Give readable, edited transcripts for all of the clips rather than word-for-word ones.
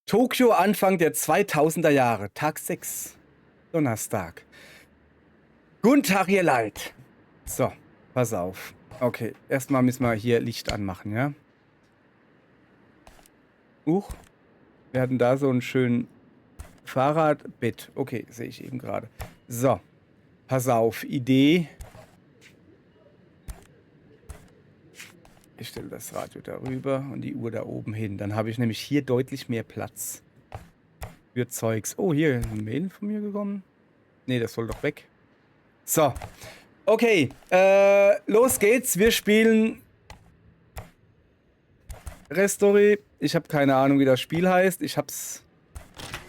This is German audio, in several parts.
Tokio Anfang der 2000er Jahre, Tag 6, Donnerstag. Guten Tag, ihr Leid. So, pass auf. Okay, erstmal müssen wir hier Licht anmachen, ja? Wir hatten da so ein schönes Fahrradbett. Okay, sehe ich eben gerade. So, pass auf, Idee. Ich stelle das Radio darüber und die Uhr da oben hin. Dann habe ich nämlich hier deutlich mehr Platz für Zeugs. Oh, hier ist ein Mail von mir gekommen. Nee, das soll doch weg. So, okay, los geht's. Wir spielen Restory. Ich habe keine Ahnung, wie das Spiel heißt.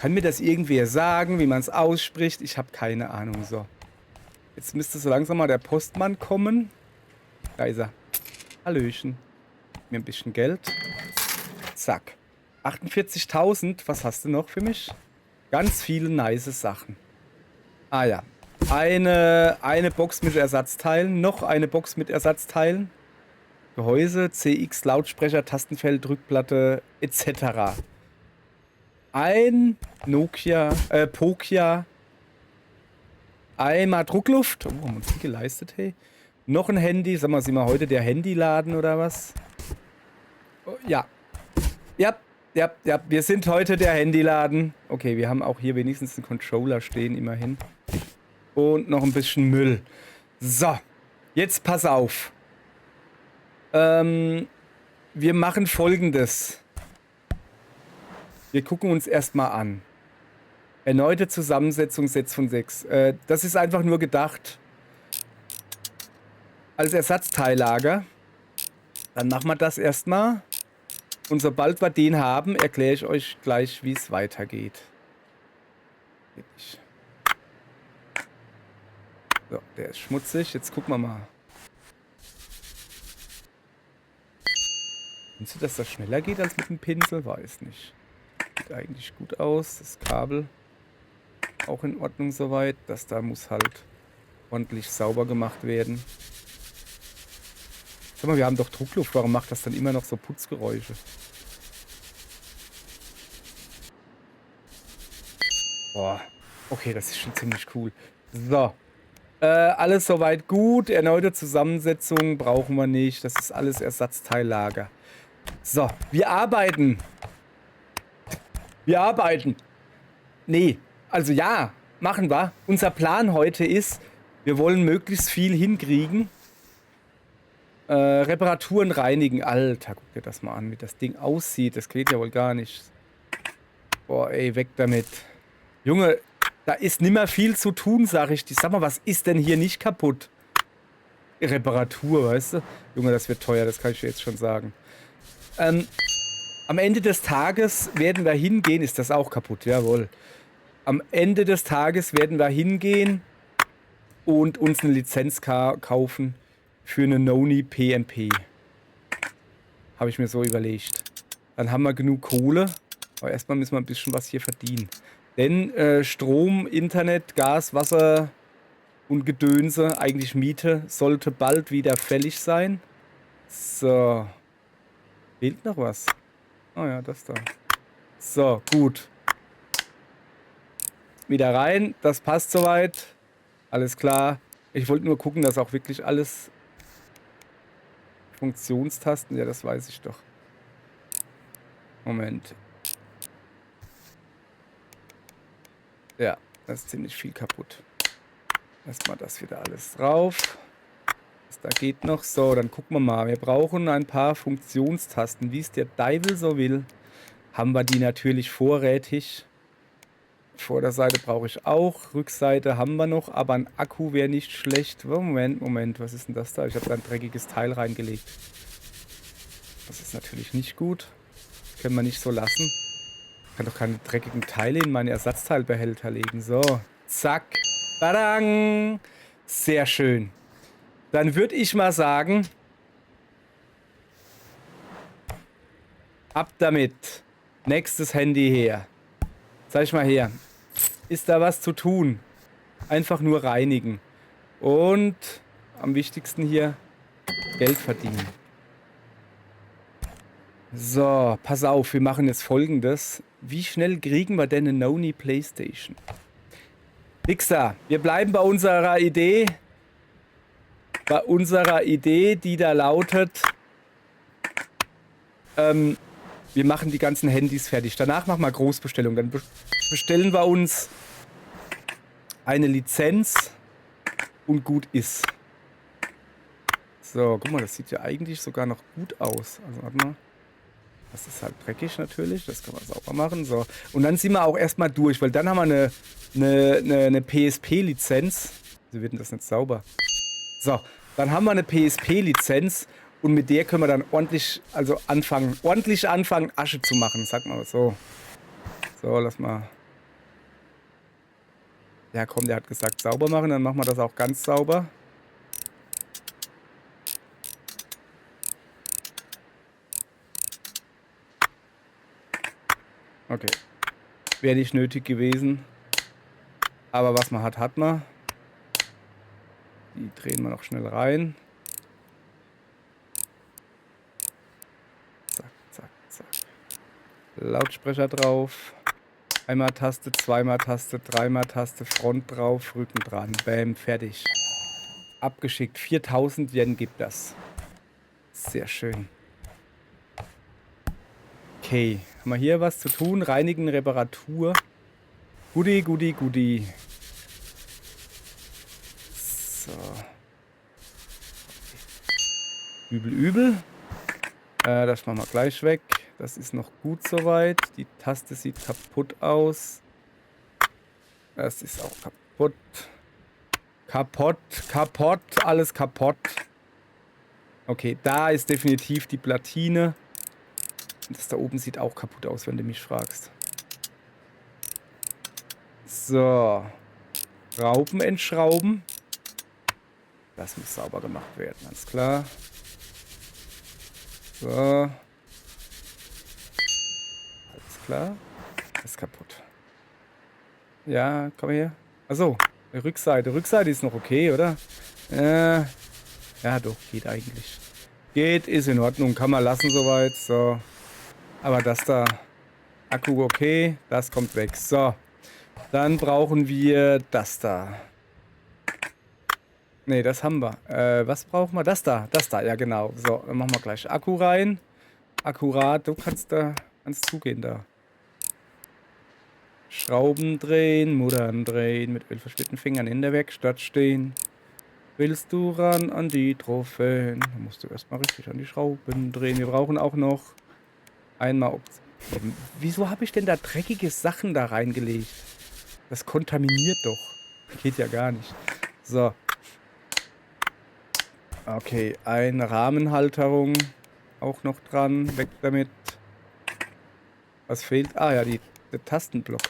Kann mir das irgendwer sagen, wie man es ausspricht? Ich habe keine Ahnung. So, jetzt müsste so langsam mal der Postmann kommen. Da ist er. Hallöchen. Mir ein bisschen Geld. Zack. 48.000. Was hast du noch für mich? Ganz viele nice Sachen. Ah ja. Eine Box mit Ersatzteilen. Noch eine Box mit Ersatzteilen. Gehäuse, CX, Lautsprecher, Tastenfeld, Rückplatte, etc. Ein Pokia. Einmal Druckluft. Oh, haben wir uns die geleistet, hey. Noch ein Handy. Sag mal, sind wir heute der Handyladen oder was? Oh, ja. Ja. Wir sind heute der Handyladen. Okay, wir haben auch hier wenigstens einen Controller stehen, immerhin. Und noch ein bisschen Müll. So. Jetzt pass auf. Wir machen Folgendes. Wir gucken uns erstmal an. Erneute Zusammensetzung, Set von 6. Das ist einfach nur gedacht als Ersatzteillager. Dann machen wir das erstmal. Und sobald wir den haben, erkläre ich euch gleich, wie es weitergeht. So, der ist schmutzig. Jetzt gucken wir mal. Findest du, dass das schneller geht als mit dem Pinsel? Weiß nicht. Sieht eigentlich gut aus. Das Kabel auch in Ordnung soweit. Das da muss halt ordentlich sauber gemacht werden. Sag mal, wir haben doch Druckluft. Warum macht das dann immer noch so Putzgeräusche? Boah. Okay, das ist schon ziemlich cool. So. Alles soweit gut. Erneute Zusammensetzung brauchen wir nicht. Das ist alles Ersatzteillager. So, wir arbeiten. Nee, also ja, machen wir. Unser Plan heute ist, wir wollen möglichst viel hinkriegen. Reparaturen reinigen. Alter, guck dir das mal an, wie das Ding aussieht. Das geht ja wohl gar nicht. Boah, ey, weg damit. Junge, da ist nimmer viel zu tun, sag ich dir. Sag mal, was ist denn hier nicht kaputt? Reparatur, weißt du? Junge, das wird teuer, das kann ich dir jetzt schon sagen. Am Ende des Tages werden wir hingehen. Ist das auch kaputt? Jawohl. Am Ende des Tages werden wir hingehen und uns eine Lizenz kaufen für eine Noni PNP. Habe ich mir so überlegt. Dann haben wir genug Kohle. Aber erstmal müssen wir ein bisschen was hier verdienen. Denn Strom, Internet, Gas, Wasser und Gedönse, eigentlich Miete, sollte bald wieder fällig sein. So. Fehlt noch was? Oh ja, das da. So, gut. Wieder rein. Das passt soweit. Alles klar. Ich wollte nur gucken, dass auch wirklich alles Funktionstasten. Ja, das weiß ich doch. Moment. Ja, das ist ziemlich viel kaputt. Erstmal das wieder alles drauf. Da geht noch. So, dann gucken wir mal. Wir brauchen ein paar Funktionstasten. Wie es der Teufel so will, haben wir die natürlich vorrätig. Vorderseite brauche ich auch. Rückseite haben wir noch, aber ein Akku wäre nicht schlecht. Moment. Was ist denn das da? Ich habe da ein dreckiges Teil reingelegt. Das ist natürlich nicht gut. Das können wir nicht so lassen. Ich kann doch keine dreckigen Teile in meine Ersatzteilbehälter legen. So, zack. Badang. Sehr schön. Dann würde ich mal sagen, ab damit. Nächstes Handy her. Zeig mal her. Ist da was zu tun? Einfach nur reinigen. Und am wichtigsten hier Geld verdienen. So, pass auf, wir machen jetzt Folgendes. Wie schnell kriegen wir denn eine Noni Playstation? Wichser, wir bleiben bei unserer Idee. Bei unserer Idee, die da lautet, wir machen die ganzen Handys fertig. Danach machen wir Großbestellung. Dann bestellen wir uns eine Lizenz und gut ist. So, guck mal, das sieht ja eigentlich sogar noch gut aus. Also, warte mal. Das ist halt dreckig natürlich, das kann man sauber machen. So. Und dann sind wir auch erstmal durch, weil dann haben wir eine PSP-Lizenz. Wieso wird denn das nicht sauber? So, dann haben wir eine PSP-Lizenz und mit der können wir dann ordentlich anfangen, Asche zu machen. Sag mal so. So, lass mal. Ja, komm, der hat gesagt sauber machen, dann machen wir das auch ganz sauber. Okay. Wäre nicht nötig gewesen. Aber was man hat, hat man. Die drehen wir noch schnell rein. Zack, zack, zack. Lautsprecher drauf. Einmal Taste, zweimal Taste, dreimal Taste, Front drauf, Rücken dran. Bam, fertig. Abgeschickt. 4000 Yen gibt das. Sehr schön. Okay. Haben wir hier was zu tun? Reinigen, Reparatur. Goodie, goodie, goodie. So. Übel, übel. Das machen wir gleich weg. Das ist noch gut soweit. Die Taste sieht kaputt aus. Das ist auch kaputt. Kaputt, kaputt, alles kaputt. Okay, da ist definitiv die Platine. Und das da oben sieht auch kaputt aus, wenn du mich fragst. So. Schrauben entschrauben. Das muss sauber gemacht werden, ganz klar. So. Alles klar. Ist kaputt. Ja, komm her. Achso, Rückseite. Rückseite ist noch okay, oder? Ja, doch, geht eigentlich. Geht, ist in Ordnung. Kann man lassen soweit. So. Aber das da. Akku okay. Das kommt weg. So. Dann brauchen wir das da. Ne, das haben wir. Was brauchen wir? Das da. Das da, ja genau. So, dann machen wir gleich Akku rein. Akkurat. Du kannst zugehen da. Schrauben drehen, Muttern drehen, mit ölverschnittenen Fingern in der Werkstatt stehen. Willst du ran an die Trophäen? Da musst du erstmal richtig an die Schrauben drehen. Wir brauchen auch noch einmal... Wieso habe ich denn da dreckige Sachen da reingelegt? Das kontaminiert doch. Geht ja gar nicht. So. Okay, eine Rahmenhalterung auch noch dran. Weg damit. Was fehlt? Ah ja, der Tastenblock.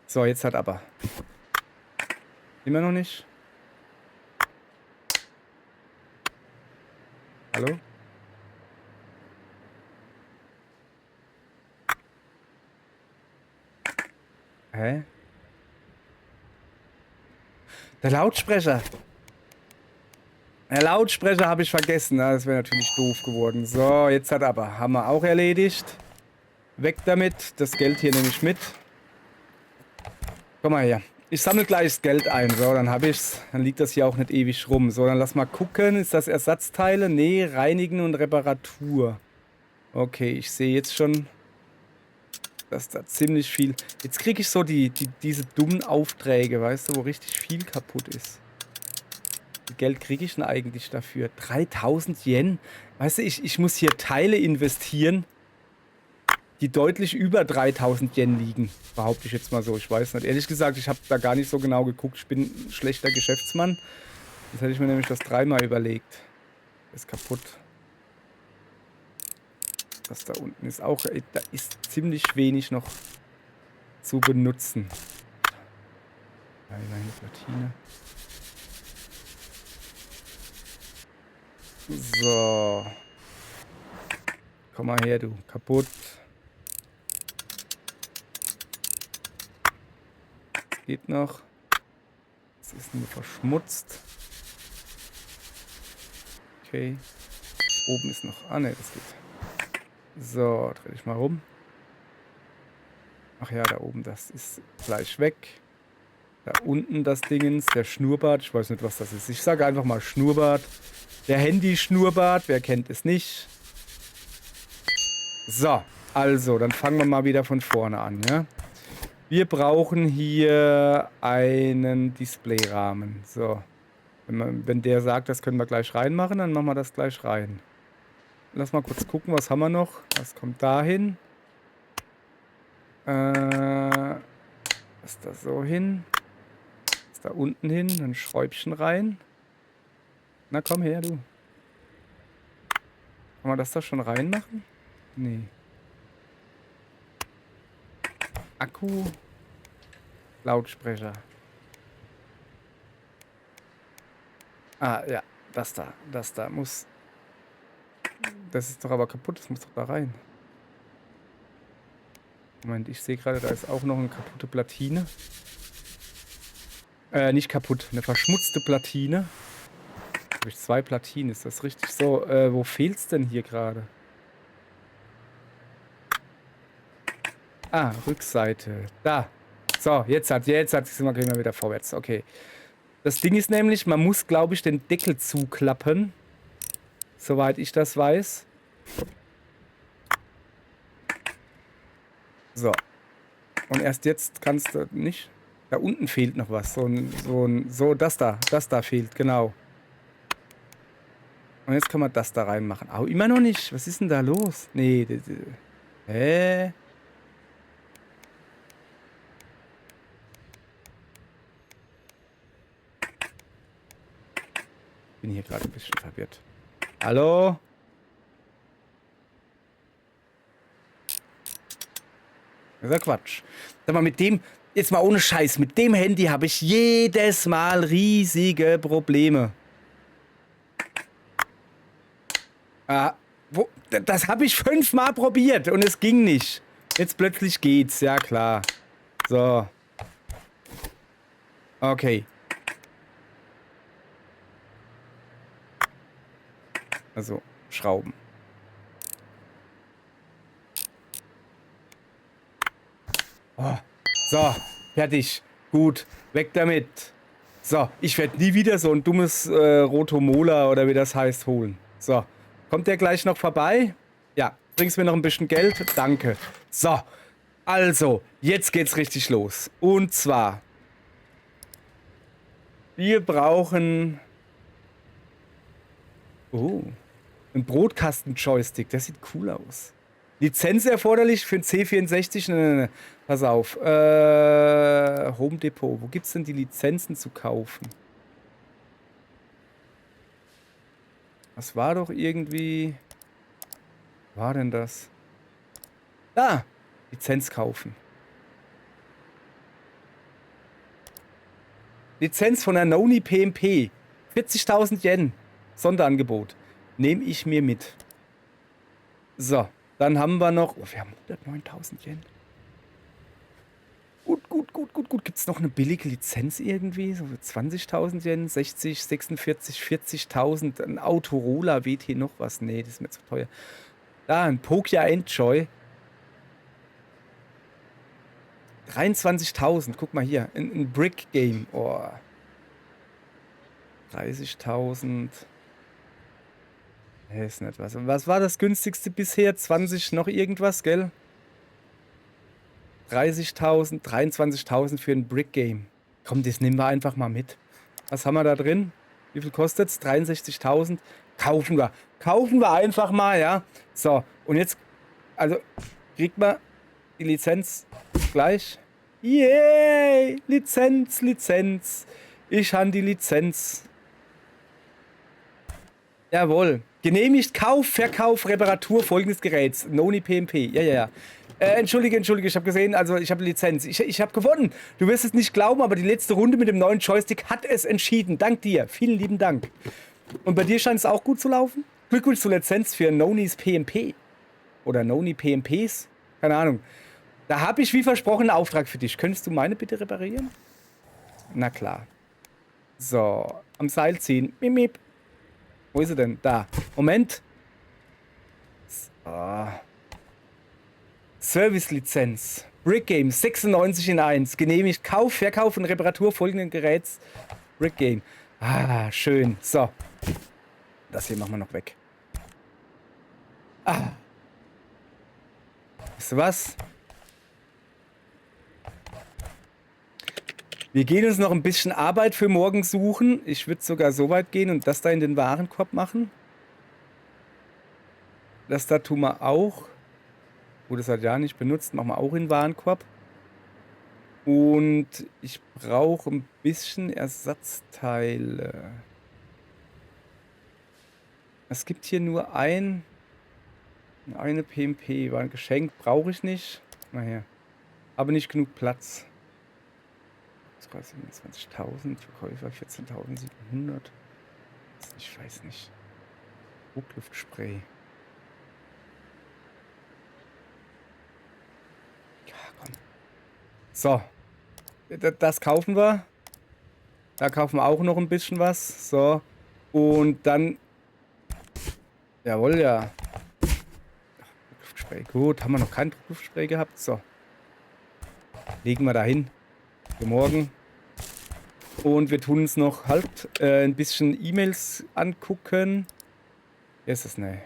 So, jetzt hat aber. Immer noch nicht. Hallo? Hä? Der Lautsprecher. Der Lautsprecher habe ich vergessen. Das wäre natürlich doof geworden. So, jetzt hat aber. Haben wir auch erledigt. Weg damit. Das Geld hier nehme ich mit. Komm mal her. Ich sammle gleich das Geld ein. So, dann habe ich's. Dann liegt das hier auch nicht ewig rum. So, dann lass mal gucken. Ist das Ersatzteile? Nee, Reinigen und Reparatur. Okay, ich sehe jetzt schon, dass da ziemlich viel... Jetzt kriege ich so diese dummen Aufträge, weißt du, wo richtig viel kaputt ist. Wie viel Geld kriege ich denn eigentlich dafür? 3000 Yen? Weißt du, ich muss hier Teile investieren, die deutlich über 3000 Yen liegen. Behaupte ich jetzt mal so. Ich weiß nicht. Ehrlich gesagt, ich habe da gar nicht so genau geguckt. Ich bin ein schlechter Geschäftsmann. Jetzt hätte ich mir nämlich das dreimal überlegt. Ist kaputt. Das da unten ist auch... Da ist ziemlich wenig noch zu benutzen. Ja, meine Platine. So. Komm mal her, du. Kaputt. Das geht noch. Das ist nur verschmutzt. Okay. Oben ist noch... Ah, ne, das geht. So, dreh dich mal rum. Ach ja, da oben, das ist gleich weg. Da unten das Dingens, der Schnurrbart. Ich weiß nicht, was das ist. Ich sage einfach mal Schnurrbart. Der Handy-Schnurrbart, wer kennt es nicht? So, also, dann fangen wir mal wieder von vorne an, ja? Wir brauchen hier einen Displayrahmen. So, wenn der sagt, das können wir gleich reinmachen, dann machen wir das gleich rein. Lass mal kurz gucken, was haben wir noch? Was kommt da hin? Das da so hin. Das da unten hin. Ein Schräubchen rein. Na komm her, du. Kann man das da schon reinmachen? Nee. Akku. Lautsprecher. Ah, ja. Das da. Das da muss... Das ist doch aber kaputt. Das muss doch da rein. Moment, ich sehe gerade, da ist auch noch eine kaputte Platine. Nicht kaputt. Eine verschmutzte Platine. Habe ich 2 Platinen. Ist das richtig so? Wo fehlt's denn hier gerade? Ah, Rückseite. Da. So, jetzt sind wir, gehen wir wieder vorwärts. Okay. Das Ding ist nämlich, man muss, glaube ich, den Deckel zuklappen. Soweit ich das weiß. So. Und erst jetzt kannst du nicht. Da unten fehlt noch was. Das da fehlt, genau. Und jetzt kann man das da reinmachen. Au, immer noch nicht. Was ist denn da los? Nee, hä? Bin hier gerade ein bisschen verwirrt. Hallo? Das ist ja Quatsch. Sag mal, mit dem, jetzt mal ohne Scheiß, mit dem Handy habe ich jedes Mal riesige Probleme. Ah, das habe ich 5-mal probiert und es ging nicht. Jetzt plötzlich geht's, ja klar. So. Okay. Also, Schrauben. Oh. So, fertig. Gut, weg damit. So, ich werde nie wieder so ein dummes Rotomola oder wie das heißt holen. So, kommt der gleich noch vorbei? Ja, bringst mir noch ein bisschen Geld? Danke. So, also, jetzt geht's richtig los. Und zwar, wir brauchen... Oh, ein Brotkasten-Joystick. Das sieht cool aus. Lizenz erforderlich für ein C64? Nee. Pass auf. Home Depot. Wo gibt's denn die Lizenzen zu kaufen? Das war doch irgendwie... Was war denn das? Ah! Lizenz kaufen. Lizenz von der Noni PMP. 40.000 Yen. Sonderangebot. Nehme ich mir mit. So. Dann haben wir noch... Oh, wir haben 109.000 Yen. Gut. Gibt es noch eine billige Lizenz irgendwie? So 20.000 Yen, 60, 46, 40.000. Ein Autorola WT noch was? Nee, das ist mir zu teuer. Da, ein Pokia Enjoy. 23.000. Guck mal hier. Ein Brick Game. Oh. 30.000. Nee, ist nicht was. Was war das günstigste bisher? 20 noch irgendwas, gell? 30.000, 23.000 für ein Brick Game. Komm, das nehmen wir einfach mal mit. Was haben wir da drin? Wie viel kostet es? 63.000. Kaufen wir. Kaufen wir einfach mal, ja. So, und jetzt, also, kriegt man die Lizenz gleich. Yay! Lizenz. Ich habe die Lizenz. Jawohl. Genehmigt Kauf, Verkauf, Reparatur folgendes Geräts. Noni PMP. Ja. Entschuldige, ich habe gesehen, also ich habe Lizenz. Ich habe gewonnen. Du wirst es nicht glauben, aber die letzte Runde mit dem neuen Joystick hat es entschieden. Dank dir. Vielen lieben Dank. Und bei dir scheint es auch gut zu laufen? Glückwunsch zur Lizenz für Nonis PMP. Oder Noni PMPs. Keine Ahnung. Da habe ich wie versprochen einen Auftrag für dich. Könntest du meine bitte reparieren? Na klar. So, am Seil ziehen. Mip, mip. Wo ist sie denn? Da. Moment. So. Service-Lizenz. Brick Game 96 in 1. Genehmigt Kauf, Verkauf und Reparatur folgenden Geräts. Brick Game. Ah, schön. So. Das hier machen wir noch weg. Ah. Weißt du was? Wir gehen uns noch ein bisschen Arbeit für morgen suchen. Ich würde sogar so weit gehen und das da in den Warenkorb machen. Das da tun wir auch. Wo das hat ja nicht benutzt, machen wir auch in den Warenkorb. Und ich brauche ein bisschen Ersatzteile. Es gibt hier nur eine PMP. War ein Geschenk, brauche ich nicht. Mal her. Aber nicht genug Platz. 27.000, Verkäufer 14.700. Ich weiß nicht. Druckluftspray. Ja, komm. So. Das kaufen wir. Da kaufen wir auch noch ein bisschen was. So. Und dann. Jawohl, ja. Druckluftspray. Gut, haben wir noch kein Druckluftspray gehabt. So. Legen wir da hin. Für morgen. Und wir tun uns noch halt ein bisschen E-Mails angucken. Wer ist das? Ne.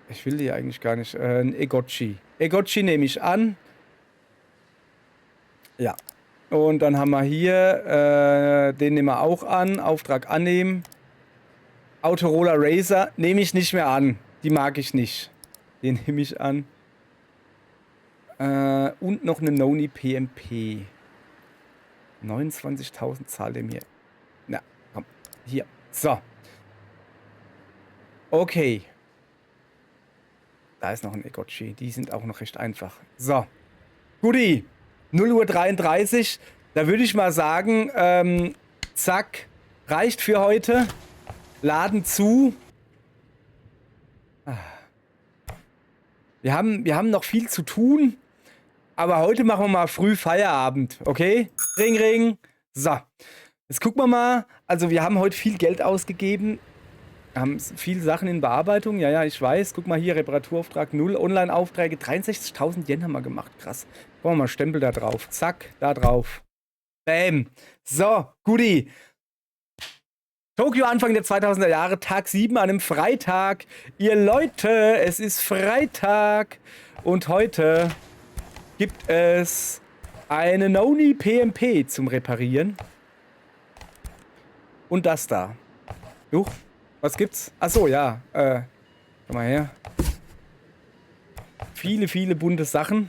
Ich will die eigentlich gar nicht. Ein Egotchi. Egotchi nehme ich an. Ja. Und dann haben wir hier, den nehmen wir auch an. Auftrag annehmen. Autoroller Racer nehme ich nicht mehr an. Die mag ich nicht. Den nehme ich an. Und noch eine Noni PMP. 29.000 zahlt er mir. Na, komm. Hier. So. Okay. Da ist noch ein Egotchi. Die sind auch noch recht einfach. So. Guti. 0:33 Uhr. Da würde ich mal sagen, zack. Reicht für heute. Laden zu. Wir haben noch viel zu tun. Aber heute machen wir mal früh Feierabend, okay? Ring, ring. So, jetzt gucken wir mal. Also wir haben heute viel Geld ausgegeben. Wir haben viele Sachen in Bearbeitung. Ja, ich weiß. Guck mal hier, Reparaturauftrag 0. Online-Aufträge, 63.000 Yen haben wir gemacht. Krass. Brauchen wir mal Stempel da drauf. Zack, da drauf. Bam. So, Guti. Tokio Anfang der 2000er Jahre, Tag 7 an einem Freitag. Ihr Leute, es ist Freitag. Und heute gibt es eine Noni PMP zum Reparieren. Und das da. Juch, was gibt's? Achso, ja. Komm mal her. Viele, viele bunte Sachen.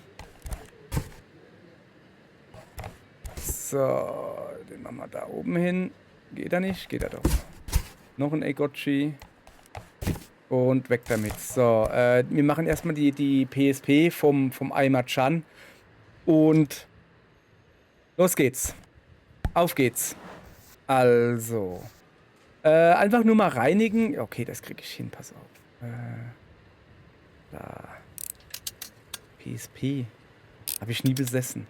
So, den machen wir da oben hin. Geht er nicht? Geht er doch. Noch ein Egotchi. Und weg damit. So, wir machen erstmal die PSP vom Aimer-chan. Und los geht's. Auf geht's. Also. Einfach nur mal reinigen. Okay, das kriege ich hin, pass auf. Da. PSP. Habe ich nie besessen.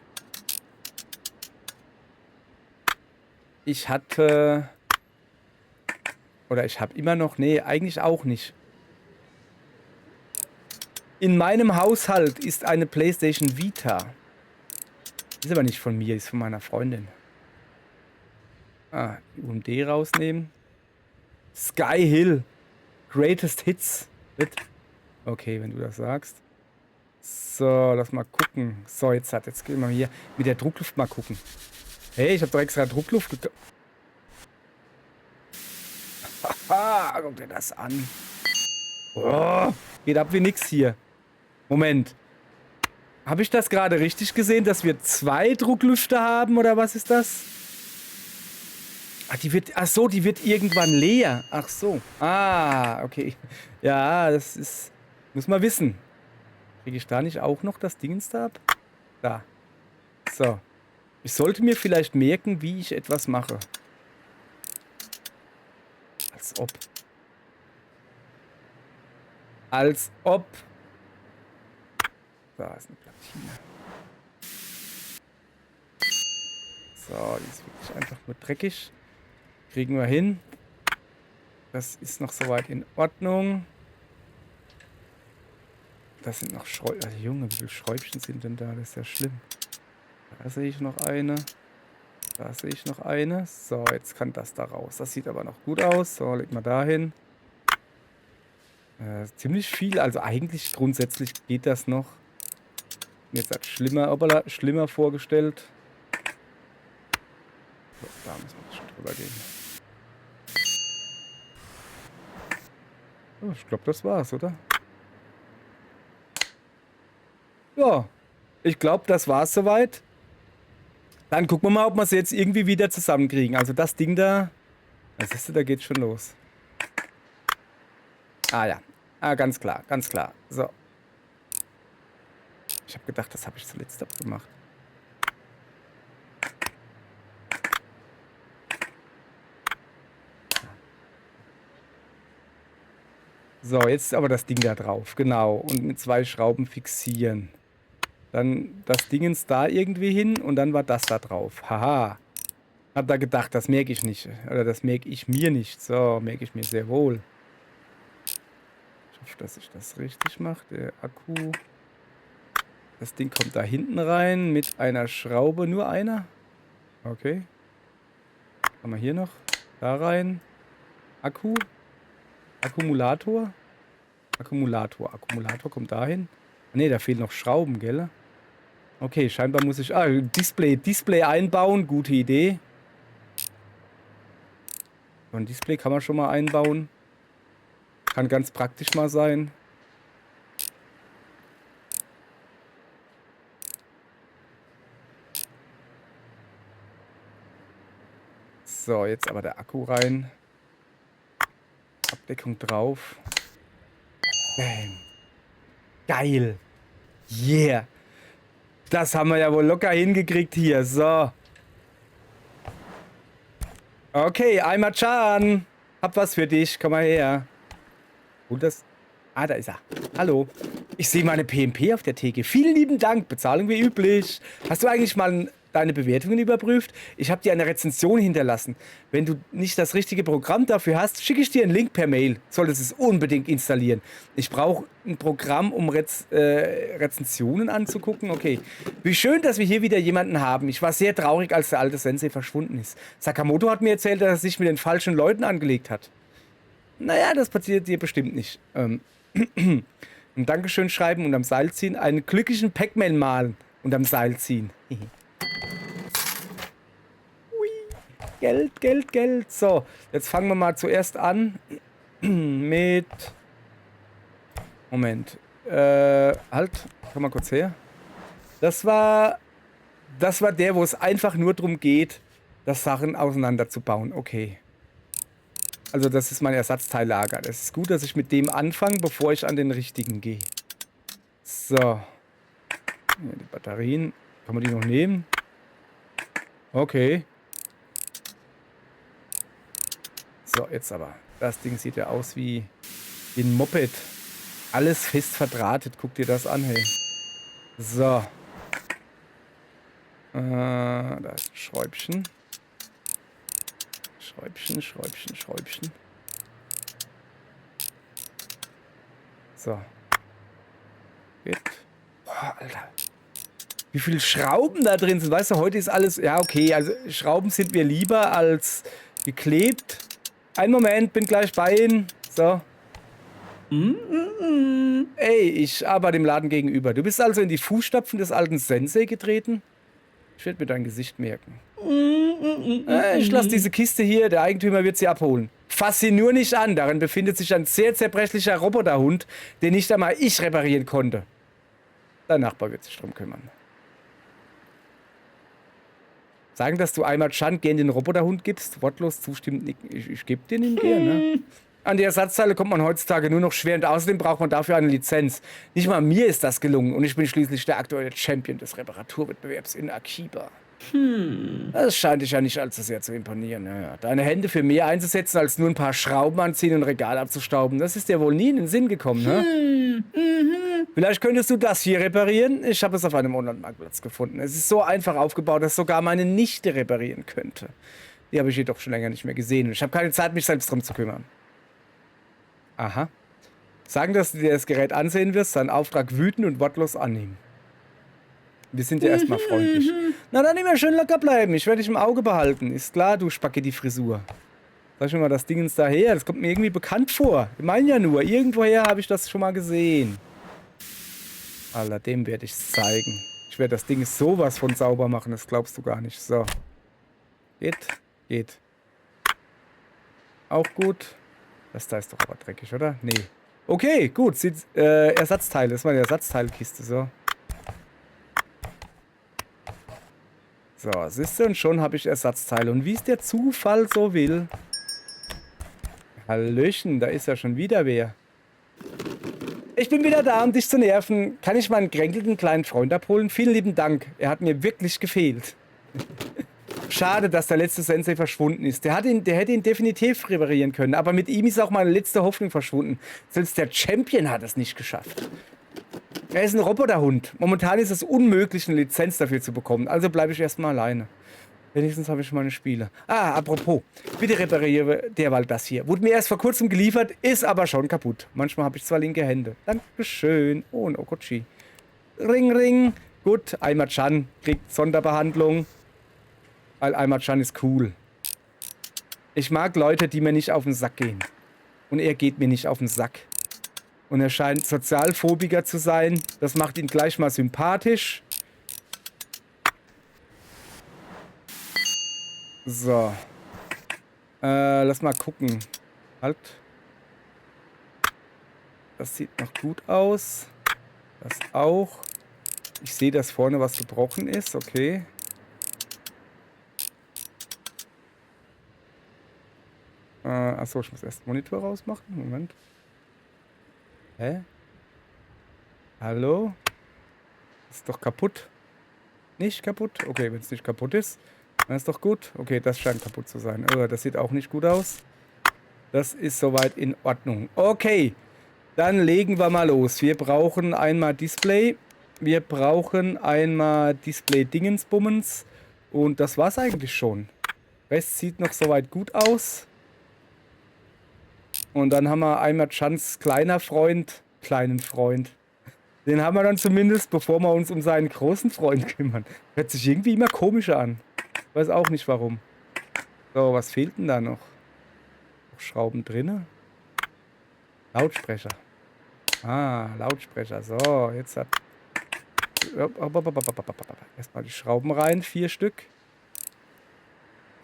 Ich hatte... Oder ich habe immer noch... Nee, eigentlich auch nicht. In meinem Haushalt ist eine PlayStation Vita. Ist aber nicht von mir, ist von meiner Freundin. Ah, die UMD rausnehmen. Sky Hill. Greatest Hits. Okay, wenn du das sagst. So, lass mal gucken. So, jetzt gehen wir hier mit der Druckluft mal gucken. Hey, ich habe doch extra Druckluft gekauft. Haha, guck dir das an. Oh, geht ab wie nix hier. Moment. Habe ich das gerade richtig gesehen, dass wir 2 Drucklüfter haben, oder was ist das? Ach so, die wird irgendwann leer. Ach so. Ah, okay. Ja, das ist... Muss man wissen. Kriege ich da nicht auch noch das Dingens da ab? Da. So. Ich sollte mir vielleicht merken, wie ich etwas mache. Als ob. Als ob. Da ist eine Platine. So, die ist wirklich einfach nur dreckig. Kriegen wir hin. Das ist noch soweit in Ordnung. das sind noch Schräubchen. Also, Junge, wie viele Schräubchen sind denn da? Das ist ja schlimm. Da sehe ich noch eine. Da sehe ich noch eine. So, jetzt kann das da raus. Das sieht aber noch gut aus. So, leg mal da hin. Ziemlich viel. Also eigentlich grundsätzlich geht das noch. Jetzt hat schlimmer vorgestellt. So, da müssen wir schon drüber gehen. Oh, ich glaube, das war's, oder? Ja, ich glaube, das war's soweit. Dann gucken wir mal, ob wir es jetzt irgendwie wieder zusammenkriegen. Also das Ding da, das siehst du, da geht's schon los. Ah ja, ganz klar, ganz klar. So. Ich habe gedacht, das habe ich zuletzt abgemacht. So, jetzt ist aber das Ding da drauf, genau. Und mit 2 Schrauben fixieren. Dann das Dingens da irgendwie hin und dann war das da drauf. Haha. Hab da gedacht, das merke ich nicht. Oder das merke ich mir nicht. So, merke ich mir sehr wohl. Ich hoffe, dass ich das richtig mache. Der Akku. Das Ding kommt da hinten rein mit einer Schraube. Nur einer? Okay. Haben wir hier noch? Da rein. Akku. Akkumulator. Akkumulator kommt dahin. Ne, da fehlen noch Schrauben, gell? Okay, scheinbar muss ich... Display einbauen. Gute Idee. So ein Display kann man schon mal einbauen. Kann ganz praktisch mal sein. So, jetzt aber der Akku rein. Abdeckung drauf. Bam. Geil. Yeah. Das haben wir ja wohl locker hingekriegt hier. So. Okay, Aimer-chan. Hab was für dich. Komm mal her. Und das... Ah, da ist er. Hallo. Ich sehe meine PMP auf der Theke. Vielen lieben Dank. Bezahlung wie üblich. Hast du eigentlich mal deine Bewertungen überprüft? Ich habe dir eine Rezension hinterlassen. Wenn du nicht das richtige Programm dafür hast, schicke ich dir einen Link per Mail. Solltest es unbedingt installieren. Ich brauche ein Programm, um Rezensionen anzugucken. Okay. Wie schön, dass wir hier wieder jemanden haben. Ich war sehr traurig, als der alte Sensei verschwunden ist. Sakamoto hat mir erzählt, dass er sich mit den falschen Leuten angelegt hat. Naja, das passiert dir bestimmt nicht. Ein Dankeschön schreiben und am Seil ziehen. Einen glücklichen Pac-Man malen und am Seil ziehen. Ui. Geld, Geld, Geld. So, jetzt fangen wir mal zuerst an mit... Moment. Halt, komm mal kurz her. Das war der, wo es einfach nur darum geht, das Sachen auseinanderzubauen. Okay. Also das ist mein Ersatzteillager. Es ist gut, dass ich mit dem anfange, bevor ich an den richtigen gehe. So. Ja, die Batterien. Kann man die noch nehmen? Okay. So, jetzt aber. Das Ding sieht ja aus wie ein Moped. Alles fest verdrahtet. Guck dir das an, hey. So. Da ist ein Schräubchen. Schräubchen. So. Geht. Boah, Alter. Wie viele Schrauben da drin sind. Weißt du, heute ist alles... Ja, okay. Also Schrauben sind mir lieber als geklebt. Einen Moment, bin gleich bei Ihnen. So. Ey, ich arbeite im Laden gegenüber. Du bist also in die Fußstapfen des alten Sensei getreten? Ich werde mir dein Gesicht merken. Ich lasse diese Kiste hier, der Eigentümer wird sie abholen. Fass sie nur nicht an, darin befindet sich ein sehr zerbrechlicher Roboterhund, den nicht einmal ich reparieren konnte. Dein Nachbar wird sich drum kümmern. Sagen, dass du einmal Chan gern den Roboterhund gibst? Wortlos zustimmend nicken. Ich gebe den ihm gern, ne? An die Ersatzteile kommt man heutzutage nur noch schwer und außerdem braucht man dafür eine Lizenz. Nicht mal mir ist das gelungen und ich bin schließlich der aktuelle Champion des Reparaturwettbewerbs in Akiba. Das scheint dich ja nicht allzu sehr zu imponieren. Ja, deine Hände für mehr einzusetzen, als nur ein paar Schrauben anziehen und ein Regal abzustauben, das ist dir wohl nie in den Sinn gekommen, ne? Vielleicht könntest du das hier reparieren? Ich habe es auf einem Online-Marktplatz gefunden. Es ist so einfach aufgebaut, dass sogar meine Nichte reparieren könnte. Die habe ich jedoch schon länger nicht mehr gesehen und ich habe keine Zeit, mich selbst drum zu kümmern. Aha. Sagen, dass du dir das Gerät ansehen wirst, seinen Auftrag wütend und wortlos annehmen. Wir sind ja erstmal freundlich. Na, dann immer schön locker bleiben. Ich werde dich im Auge behalten. Ist klar, du Spaghetti-Frisur. Sag schon mal, das Ding ist daher. Das kommt mir irgendwie bekannt vor. Ich meine ja nur, irgendwoher habe ich das schon mal gesehen. Alter, dem werde ich es zeigen. Ich werde das Ding sowas von sauber machen, das glaubst du gar nicht. So. Geht. Geht. Auch gut. Das da ist doch aber dreckig, oder? Nee. Okay, gut. Ersatzteile. Das war eine Ersatzteilkiste, so. So, siehst du, und schon habe ich Ersatzteile. Und wie es der Zufall so will. Hallöchen, da ist ja schon wieder wer. Ich bin wieder da, um dich zu nerven. Kann ich meinen kränkelnden kleinen Freund abholen? Vielen lieben Dank. Er hat mir wirklich gefehlt. Schade, dass der letzte Sensei verschwunden ist. Der hätte ihn definitiv reparieren können. Aber mit ihm ist auch meine letzte Hoffnung verschwunden. Selbst der Champion hat es nicht geschafft. Er ist ein Roboterhund. Momentan ist es unmöglich, eine Lizenz dafür zu bekommen. Also bleibe ich erstmal alleine. Wenigstens habe ich meine Spiele. Ah, apropos. Bitte repariere derweil das hier. Wurde mir erst vor kurzem geliefert, ist aber schon kaputt. Manchmal habe ich zwar linke Hände. Dankeschön. Oh, ein Okochi. Ring, ring. Gut, Aimer-chan kriegt Sonderbehandlung. Weil Aimer-chan ist cool. Ich mag Leute, die mir nicht auf den Sack gehen. Und er geht mir nicht auf den Sack. Und er scheint Sozialphobiker zu sein. Das macht ihn gleich mal sympathisch. So. Lass mal gucken. Halt. Das sieht noch gut aus. Das auch. Ich sehe, dass vorne was gebrochen ist. Okay. Achso, ich muss erst den Monitor rausmachen. Moment. Hä? Hallo? Ist doch kaputt. Nicht kaputt? Okay, wenn es nicht kaputt ist, dann ist doch gut. Okay, das scheint kaputt zu sein. Oh, das sieht auch nicht gut aus. Das ist soweit in Ordnung. Okay, dann legen wir mal los. Wir brauchen einmal Display. Wir brauchen einmal Display-Dingensbummens. Und das war's eigentlich schon. Rest sieht noch soweit gut aus. Und dann haben wir einmal Chans kleinen Freund. Den haben wir dann zumindest, bevor wir uns um seinen großen Freund kümmern. Hört sich irgendwie immer komischer an. Weiß auch nicht warum. So, was fehlt denn da noch? Noch Schrauben drinne? Lautsprecher. Ah, Lautsprecher. So, jetzt hat... Erstmal die Schrauben rein. 4 Stück.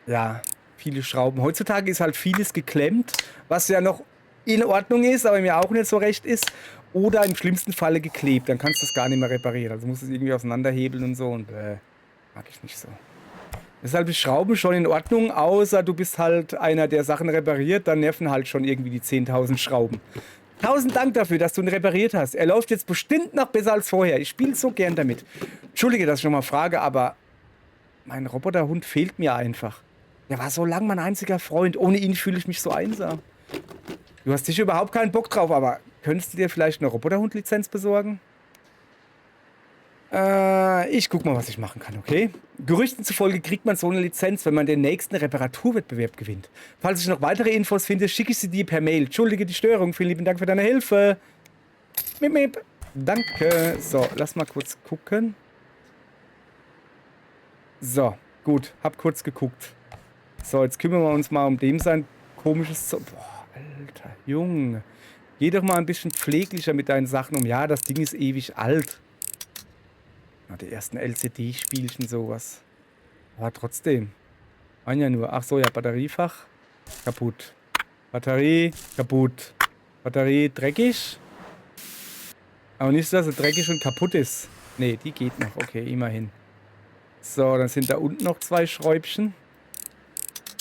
Ja, viele Schrauben. Heutzutage ist halt vieles geklemmt, was ja noch in Ordnung ist, aber mir auch nicht so recht ist. Oder im schlimmsten Falle geklebt. Dann kannst du das gar nicht mehr reparieren. Also musst du es irgendwie auseinanderhebeln und so. Und mag ich nicht so. Deshalb ist Schrauben schon in Ordnung, außer du bist halt einer, der Sachen repariert. Dann nerven halt schon irgendwie die 10.000 Schrauben. 1000 Dank dafür, dass du ihn repariert hast. Er läuft jetzt bestimmt noch besser als vorher. Ich spiele so gern damit. Entschuldige, dass ich nochmal frage, aber mein Roboterhund fehlt mir einfach. Der war so lang mein einziger Freund. Ohne ihn fühle ich mich so einsam. Du hast sicher überhaupt keinen Bock drauf, aber könntest du dir vielleicht eine Roboterhund-Lizenz besorgen? Ich guck mal, was ich machen kann, okay? Gerüchten zufolge kriegt man so eine Lizenz, wenn man den nächsten Reparaturwettbewerb gewinnt. Falls ich noch weitere Infos finde, schicke ich sie dir per Mail. Entschuldige die Störung. Vielen lieben Dank für deine Hilfe. Mip, mip. Danke. So, lass mal kurz gucken. So, gut. Hab kurz geguckt. So, jetzt kümmern wir uns mal um dem sein komisches... Boah, Alter, Junge. Geh doch mal ein bisschen pfleglicher mit deinen Sachen um. Ja, das Ding ist ewig alt. Ja, die ersten LCD-Spielchen, sowas. Aber trotzdem. Waren ja nur. Ach so, ja, Batteriefach. Kaputt. Batterie, kaputt. Batterie, dreckig. Aber nicht, dass sie dreckig und kaputt ist. Nee, die geht noch. Okay, immerhin. So, dann sind da unten noch 2 Schräubchen.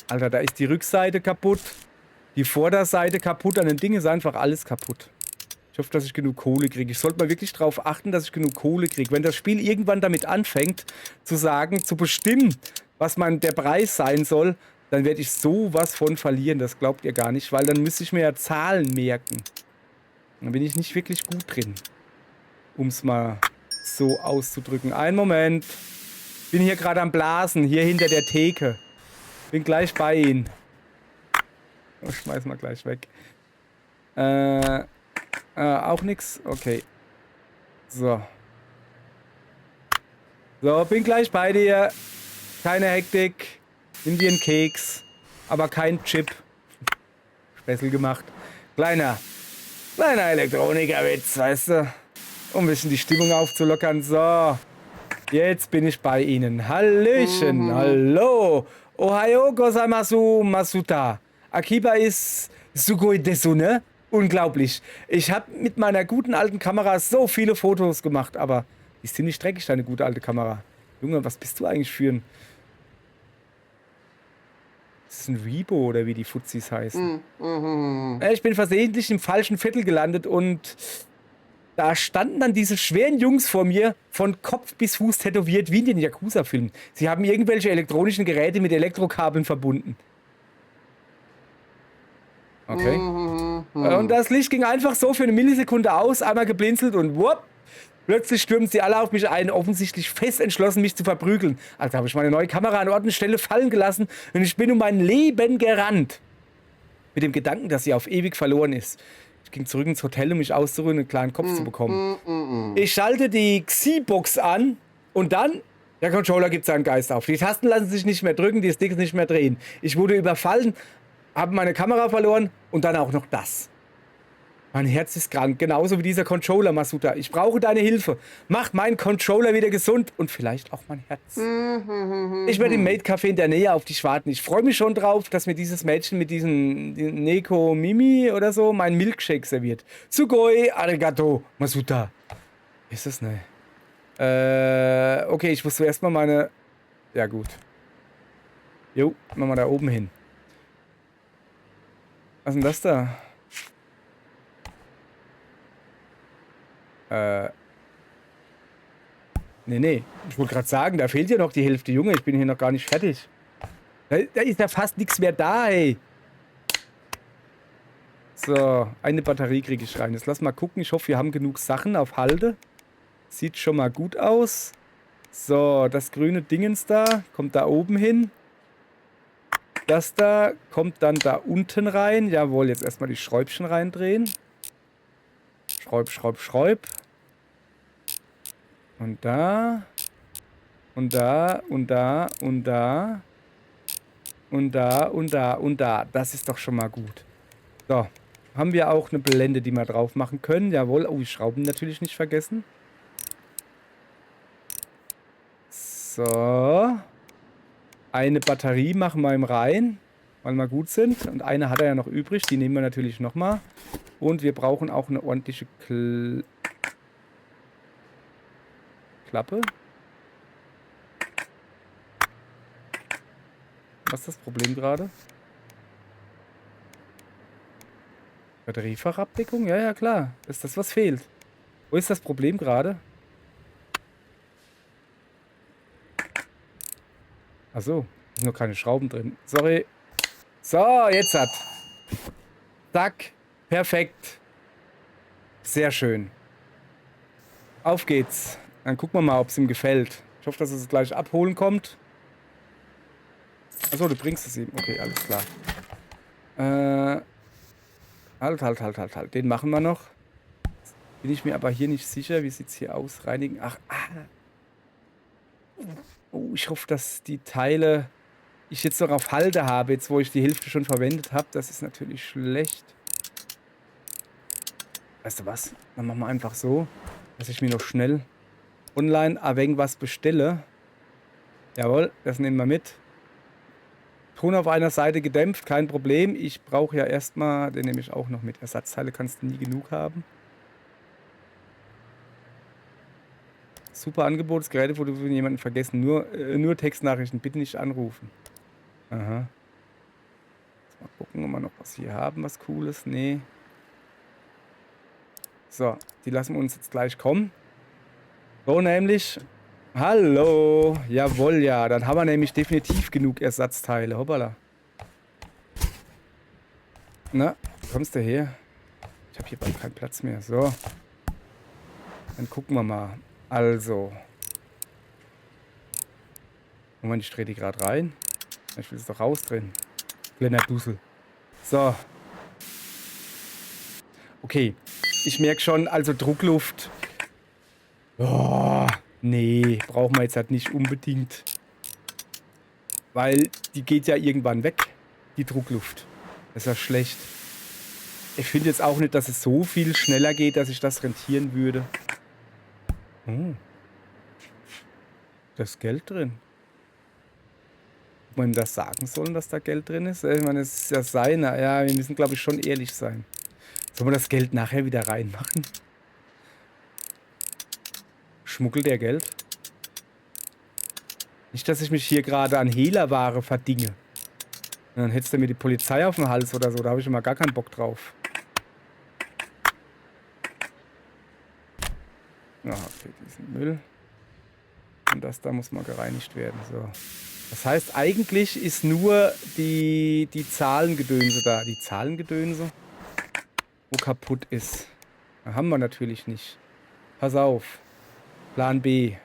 Alter, da ist die Rückseite kaputt. Die Vorderseite kaputt. An dem Ding ist einfach alles kaputt. Ich hoffe, dass ich genug Kohle kriege. Ich sollte mal wirklich darauf achten, dass ich genug Kohle kriege. Wenn das Spiel irgendwann damit anfängt, zu sagen, zu bestimmen, was der Preis sein soll, dann werde ich sowas von verlieren. Das glaubt ihr gar nicht, weil dann müsste ich mir ja Zahlen merken. Dann bin ich nicht wirklich gut drin. Um es mal so auszudrücken. Einen Moment. Bin hier gerade am Blasen, hier hinter der Theke. Bin gleich bei Ihnen. Ich schmeiß mal gleich weg. Auch nix? Okay. So. So, bin gleich bei dir. Keine Hektik. Nimm dir einen Keks. Aber kein Chip. Spessel gemacht. Kleiner Elektronikerwitz, weißt du? Um ein bisschen die Stimmung aufzulockern. So. Jetzt bin ich bei Ihnen. Hallöchen. Hallo. Ohayo gozaimasu masuta. Akiba ist sugoi desu, ne? Unglaublich. Ich habe mit meiner guten alten Kamera so viele Fotos gemacht, aber die ist ziemlich dreckig, deine gute alte Kamera. Junge, was bist du eigentlich für ein... Das ist ein Rebo oder wie die Fuzis heißen. Ich bin versehentlich im falschen Viertel gelandet und da standen dann diese schweren Jungs vor mir, von Kopf bis Fuß tätowiert, wie in den Yakuza-Filmen. Sie haben irgendwelche elektronischen Geräte mit Elektrokabeln verbunden. Okay. Und das Licht ging einfach so für eine Millisekunde aus, einmal geblinzelt und wupp. Plötzlich stürmen sie alle auf mich ein, offensichtlich fest entschlossen, mich zu verprügeln. Also habe ich meine neue Kamera an Ort und Stelle fallen gelassen und ich bin um mein Leben gerannt. Mit dem Gedanken, dass sie auf ewig verloren ist. Ich ging zurück ins Hotel, um mich auszuruhen und einen klaren Kopf zu bekommen. Ich schalte die Xi-Box an und dann... Der Controller gibt seinen Geist auf. Die Tasten lassen sich nicht mehr drücken, die Sticks nicht mehr drehen. Ich wurde überfallen, habe meine Kamera verloren und dann auch noch das. Mein Herz ist krank, genauso wie dieser Controller, Masuta. Ich brauche deine Hilfe. Mach meinen Controller wieder gesund und vielleicht auch mein Herz. Ich werde im Maid-Café in der Nähe auf dich warten. Ich freue mich schon drauf, dass mir dieses Mädchen mit diesem Neko Mimi oder so meinen Milkshake serviert. Sugoi arigato, Masuta. Ist das ne? Okay, ich muss zuerst mal meine... Ja, gut. Jo, machen wir da oben hin. Was ist denn das da? Nee. Ich wollte gerade sagen, da fehlt ja noch die Hälfte. Junge, ich bin hier noch gar nicht fertig. Da ist ja fast nichts mehr da, ey. So, eine Batterie kriege ich rein. Jetzt lass mal gucken. Ich hoffe, wir haben genug Sachen auf Halde. Sieht schon mal gut aus. So, das grüne Dingens da kommt da oben hin. Das da kommt dann da unten rein. Jawohl, jetzt erstmal die Schräubchen reindrehen. Schräub. Und da. Und da. Das ist doch schon mal gut. So. Haben wir auch eine Blende, die wir drauf machen können. Jawohl. Oh, die Schrauben natürlich nicht vergessen. So. Eine Batterie machen wir ihm rein, weil wir gut sind. Und eine hat er ja noch übrig. Die nehmen wir natürlich nochmal. Und wir brauchen auch eine ordentliche Klappe. Was ist das Problem gerade? Batteriefachabdeckung? Ja, klar. Das ist das, was fehlt. Wo ist das Problem gerade? Achso, sind noch keine Schrauben drin. Sorry. So, jetzt hat. Zack. Perfekt. Sehr schön. Auf geht's. Dann gucken wir mal, ob es ihm gefällt. Ich hoffe, dass es gleich abholen kommt. Achso, du bringst es ihm. Okay, alles klar. Halt. Den machen wir noch. Bin ich mir aber hier nicht sicher. Wie sieht's hier aus? Reinigen. Ach, Oh, ich hoffe, dass die Teile ich jetzt noch auf Halde habe, jetzt wo ich die Hälfte schon verwendet habe. Das ist natürlich schlecht. Weißt du was? Dann machen wir einfach so, dass ich mir noch schnell online irgendwas bestelle. Jawohl, das nehmen wir mit. Ton auf einer Seite gedämpft, kein Problem. Ich brauche ja erstmal, den nehme ich auch noch mit. Ersatzteile kannst du nie genug haben. Super Angebot, das Gerät wurde von jemandem vergessen. Nur Textnachrichten, bitte nicht anrufen. Aha. Mal gucken, ob wir noch was hier haben, was Cooles. Nee. So, die lassen wir uns jetzt gleich kommen. So nämlich. Hallo. Jawohl, ja. Dann haben wir nämlich definitiv genug Ersatzteile. Hoppala. Na, wo kommst du her? Ich habe hier bald keinen Platz mehr. So. Dann gucken wir mal. Also. Moment, ich drehe die gerade rein. Ich will es doch rausdrehen. Kleiner Dussel. So. Okay. ich merke schon, also Druckluft. Oh, nee, brauchen wir jetzt halt nicht unbedingt. Weil die geht ja irgendwann weg, die Druckluft. Das ist ja schlecht. Ich finde jetzt auch nicht, dass es so viel schneller geht, dass sich das rentieren würde. Oh. Da ist Geld drin. Ob wir ihm das sagen sollen, dass da Geld drin ist? Ich meine, es ist ja seiner. Ja, wir müssen, glaube ich, schon ehrlich sein. Sollen wir das Geld nachher wieder reinmachen? Schmuggelt der Geld? Nicht, dass ich mich hier gerade an Hehlerware verdinge. Und dann hättest du mir die Polizei auf den Hals oder so. Da habe ich immer gar keinen Bock drauf. Ja, okay, diesen Müll. Und das da muss mal gereinigt werden. So. Das heißt, eigentlich ist nur die Zahlengedönse da. Die Zahlengedönse, wo kaputt ist. Da haben wir natürlich nicht. Pass auf. Plan B.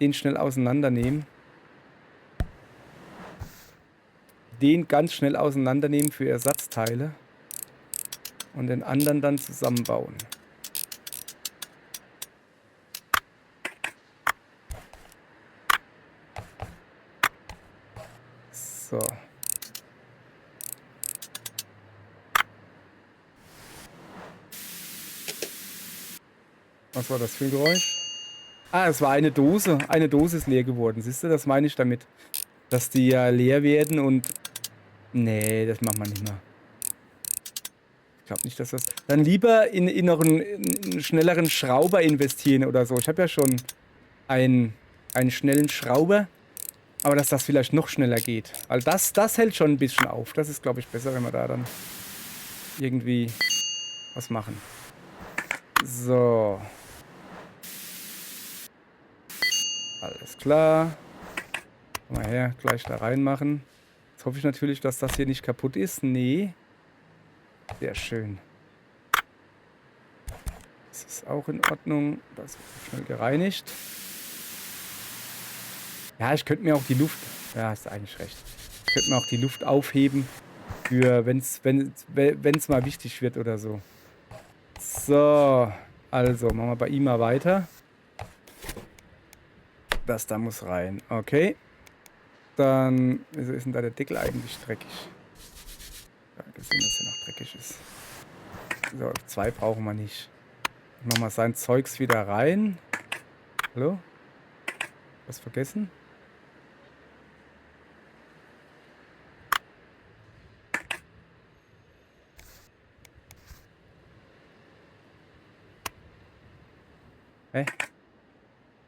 Den schnell auseinandernehmen. Den ganz schnell auseinandernehmen für Ersatzteile. Und den anderen dann zusammenbauen. So. Was war das für ein Geräusch? Ah, es war eine Dose. Eine Dose ist leer geworden. Siehst du, das meine ich damit. Dass die ja leer werden und... Nee, das machen wir nicht mehr. Ich glaube nicht, dass das... Dann lieber in noch einen schnelleren Schrauber investieren oder so. Ich habe ja schon einen schnellen Schrauber. Aber dass das vielleicht noch schneller geht. Weil das hält schon ein bisschen auf. Das ist, glaube ich, besser, wenn wir da dann irgendwie was machen. So. Alles klar. Komm mal her, gleich da reinmachen. Jetzt hoffe ich natürlich, dass das hier nicht kaputt ist. Nee. Sehr schön. Das ist auch in Ordnung. Das wird schnell gereinigt. Ja, ich könnte mir auch die Luft... Ja, hast eigentlich recht. Ich könnte mir auch die Luft aufheben, für wenn's mal wichtig wird oder so. So, also machen wir bei ihm mal weiter. Das da muss rein. Okay. Dann, wieso ist denn da der Deckel eigentlich dreckig? Ja, gesehen, dass er noch dreckig ist. So, 2 brauchen wir nicht. Machen wir sein Zeugs wieder rein. Hallo? Was vergessen? Hä?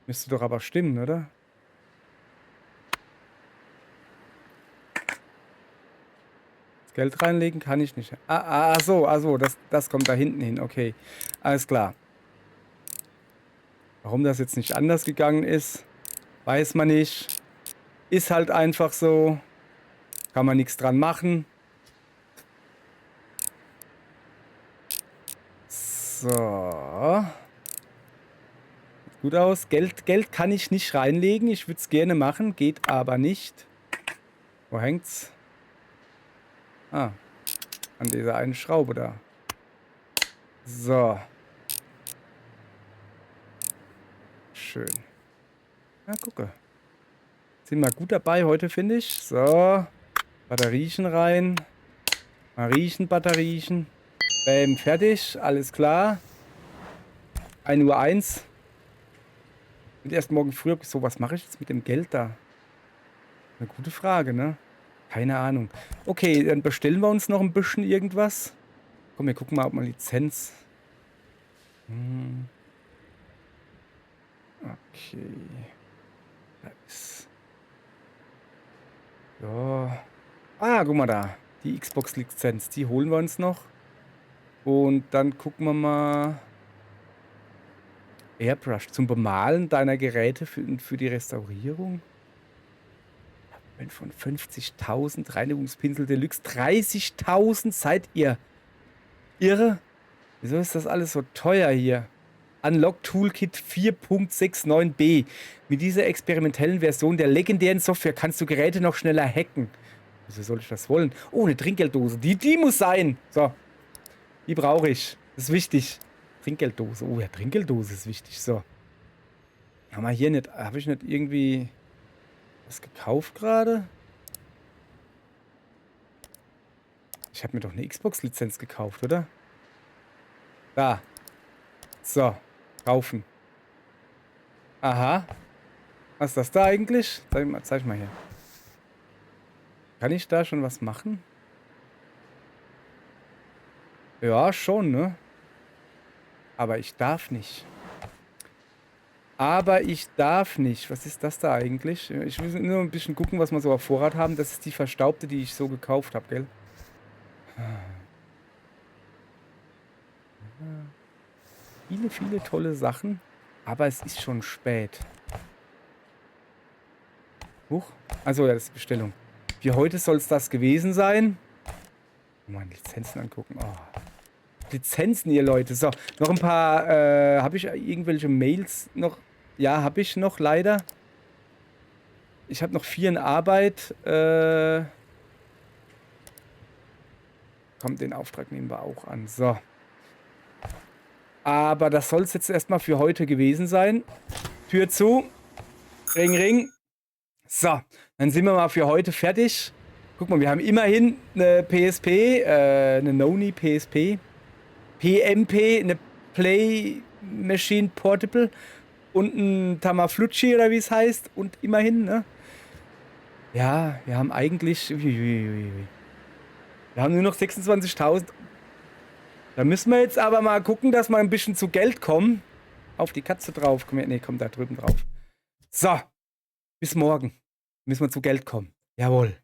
Müsste doch aber stimmen, oder? Das Geld reinlegen kann ich nicht. Ach so, das kommt da hinten hin. Okay, alles klar. Warum das jetzt nicht anders gegangen ist, weiß man nicht. Ist halt einfach so. Kann man nichts dran machen. So. Sieht gut aus. Geld kann ich nicht reinlegen. Ich würde es gerne machen, geht aber nicht. Wo hängt's? Ah, an dieser einen Schraube da. So. Schön. Ja, gucke. Sind wir gut dabei heute, finde ich. So. Batteriechen rein. Mal riechen, Batteriechen. Bäm, fertig. Alles klar. 1:01 Uhr. Und erst morgen früh habe ich so, was mache ich jetzt mit dem Geld da? Eine gute Frage, ne? Keine Ahnung. Okay, dann bestellen wir uns noch ein bisschen irgendwas. Komm, wir gucken mal, ob man Lizenz... Okay. Da ist... So. Ah, guck mal da. Die Xbox-Lizenz, die holen wir uns noch. Und dann gucken wir mal... Airbrush zum Bemalen deiner Geräte für die Restaurierung. Von 50.000 Reinigungspinsel Deluxe. 30.000, seid ihr irre? Wieso ist das alles so teuer hier? Unlock Toolkit 4.69b. Mit dieser experimentellen Version der legendären Software kannst du Geräte noch schneller hacken. Wieso soll ich das wollen? Oh, eine Trinkgelddose. Die muss sein. So. Die brauche ich. Das ist wichtig. Trinkgelddose. Oh ja, Trinkgelddose ist wichtig. So. Haben wir hier nicht. Habe ich nicht irgendwie was gekauft gerade? Ich habe mir doch eine Xbox-Lizenz gekauft, oder? Da. So. Kaufen. Aha. Was ist das da eigentlich? Zeig mal hier. Kann ich da schon was machen? Ja, schon, ne? Aber ich darf nicht. Aber ich darf nicht. Was ist das da eigentlich? Ich will nur ein bisschen gucken, was wir so auf Vorrat haben. Das ist die verstaubte, die ich so gekauft habe, gell? Viele, viele tolle Sachen. Aber es ist schon spät. Huch. Also ja, das ist die Bestellung. Für heute soll es das gewesen sein. Mal Lizenzen angucken. Oh. Lizenzen, ihr Leute. So, noch ein paar, habe ich irgendwelche Mails noch? Ja, habe ich noch, leider. Ich habe noch 4 in Arbeit. Kommt, den Auftrag nehmen wir auch an. So. Aber das soll es jetzt erstmal für heute gewesen sein. Tür zu. Ring, ring. So, dann sind wir mal für heute fertig. Guck mal, wir haben immerhin eine PSP, eine Noni PSP. PMP, eine Play Machine Portable und ein Tamaflucci oder wie es heißt. Und immerhin, ne? Ja, wir haben eigentlich. Wir haben nur noch 26.000. Da müssen wir jetzt aber mal gucken, dass wir ein bisschen zu Geld kommen. Auf die Katze drauf. Komm her, nee, komm da drüben drauf. So, bis morgen. Müssen wir zu Geld kommen. Jawohl.